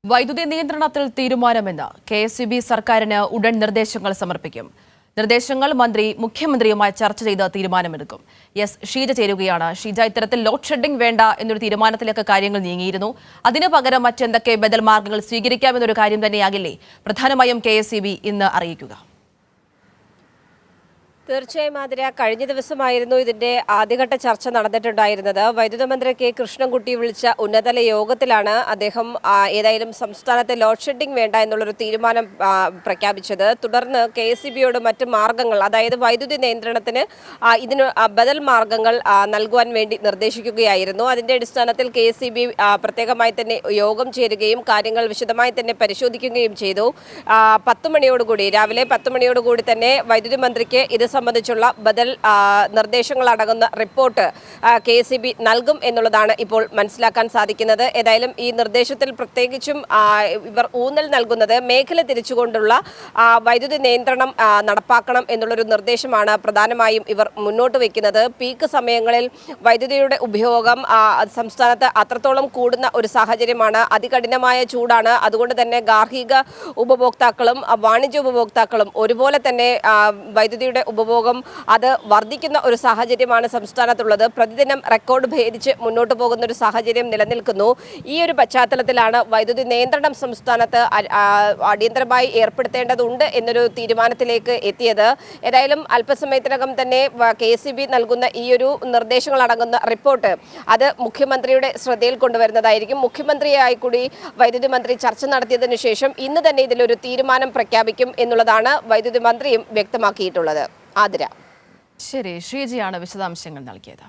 വൈദ്യുതി നിയന്ത്രണത്തിൽ തീരുമാനമെന്ന് കെ.എസ്.ഇ.ബി. സർക്കാരിന് ഉടൻ നിർദ്ദേശങ്ങൾ സമർപ്പിക്കും. നിർദ്ദേശങ്ങൾ മുഖ്യമന്ത്രിയുമായി ചർച്ച ചെയ്ത് തീരുമാനമെടുക്കും. ഷീജ ചേരുകയാണ്. ഷീജ, ഇത്തരത്തിൽ ലോഡ് ഷെഡിംഗ് വേണ്ട എന്നൊരു തീരുമാനത്തിലേക്ക് കാര്യങ്ങൾ നീങ്ങിയിരുന്നു. അതിനു പകരം മറ്റെന്തൊക്കെ ബദൽ മാർഗങ്ങൾ സ്വീകരിക്കാമെന്നൊരു കാര്യം തന്നെയാകില്ലേ പ്രധാനമായും കെ.എസ്.ഇ.ബി. ഇന്ന് അറിയിക്കുക? തീർച്ചയായും ആതിര, കഴിഞ്ഞ ദിവസമായിരുന്നു ഇതിന്റെ ആദ്യഘട്ട ചർച്ച നടന്നിട്ടുണ്ടായിരുന്നത്. വൈദ്യുത മന്ത്രി കെ കൃഷ്ണൻകുട്ടി വിളിച്ച ഉന്നതതല യോഗത്തിലാണ് അദ്ദേഹം ഏതായാലും സംസ്ഥാനത്തെ ലോഡ് ഷെഡിംഗ് വേണ്ട എന്നുള്ളൊരു തീരുമാനം പ്രഖ്യാപിച്ചത്. തുടർന്ന് കെ.എസ്.ഇ.ബിയോട് മറ്റ് മാർഗങ്ങൾ, അതായത് വൈദ്യുതി നിയന്ത്രണത്തിന് ഇതിന് ബദൽ മാർഗങ്ങൾ നൽകുവാൻ വേണ്ടി നിർദ്ദേശിക്കുകയായിരുന്നു. അതിന്റെ അടിസ്ഥാനത്തിൽ കെ.എസ്.ഇ.ബി. പ്രത്യേകമായി തന്നെ യോഗം ചേരുകയും കാര്യങ്ങൾ വിശദമായി തന്നെ പരിശോധിക്കുകയും ചെയ്തു. 10 മണിയോടുകൂടി, രാവിലെ 10 മണിയോടുകൂടി തന്നെ വൈദ്യുതി മന്ത്രിക്ക് ഇത് സംബന്ധിച്ചുള്ള ബദൽ നിർദ്ദേശങ്ങൾ അടങ്ങുന്ന റിപ്പോർട്ട് കെ.എസ്.ഇ.ബി. നൽകും എന്നുള്ളതാണ് ഇപ്പോൾ മനസ്സിലാക്കാൻ സാധിക്കുന്നത്. ഏതായാലും ഈ നിർദ്ദേശത്തിൽ പ്രത്യേകിച്ചും ഇവർ ഊന്നൽ നൽകുന്നത് മേഖല തിരിച്ചുകൊണ്ടുള്ള വൈദ്യുതി നിയന്ത്രണം നടപ്പാക്കണം എന്നുള്ളൊരു നിർദ്ദേശമാണ് പ്രധാനമായും ഇവർ മുന്നോട്ട് വയ്ക്കുന്നത്. പീക്ക് സമയങ്ങളിൽ വൈദ്യുതിയുടെ ഉപയോഗം സംസ്ഥാനത്ത് അത്രത്തോളം കൂടുന്ന ഒരു സാഹചര്യമാണ്. അതികഠിനമായ ചൂടാണ്. അതുകൊണ്ട് തന്നെ ഗാർഹിക ഉപഭോക്താക്കളും വാണിജ്യ ഉപഭോക്താക്കളും ഒരുപോലെ തന്നെ വൈദ്യുതിയുടെ ഉപഭോഗം അത് വർദ്ധിക്കുന്ന ഒരു സാഹചര്യമാണ് സംസ്ഥാനത്തുള്ളത്. പ്രതിദിനം റെക്കോർഡ് ഭേദിച്ച് മുന്നോട്ട് പോകുന്ന ഒരു സാഹചര്യം നിലനിൽക്കുന്നു. ഈ ഒരു പശ്ചാത്തലത്തിലാണ് വൈദ്യുതി നിയന്ത്രണം സംസ്ഥാനത്ത് അടിയന്തരമായി ഏർപ്പെടുത്തേണ്ടതുണ്ട് എന്നൊരു തീരുമാനത്തിലേക്ക് എത്തിയത്. ഏതായാലും അല്പസമയത്തിനകം തന്നെ കെ.എസ്.ഇ.ബി. നൽകുന്ന ഈ ഒരു നിർദ്ദേശങ്ങൾ അടങ്ങുന്ന റിപ്പോർട്ട് അത് മുഖ്യമന്ത്രിയുടെ ശ്രദ്ധയിൽ കൊണ്ടുവരുന്നതായിരിക്കും. മുഖ്യമന്ത്രിയായി കൂടി വൈദ്യുതി മന്ത്രി ചർച്ച നടത്തിയതിനു ശേഷം ഇന്ന് തന്നെ ഇതിലൊരു തീരുമാനം പ്രഖ്യാപിക്കും എന്നുള്ളതാണ് വൈദ്യുതി മന്ത്രിയും വ്യക്തമാക്കിയിട്ടുള്ളത്. ആതിര. ശരി, ശ്രീജയാണ് വിശദാംശങ്ങൾ നൽകിയത്.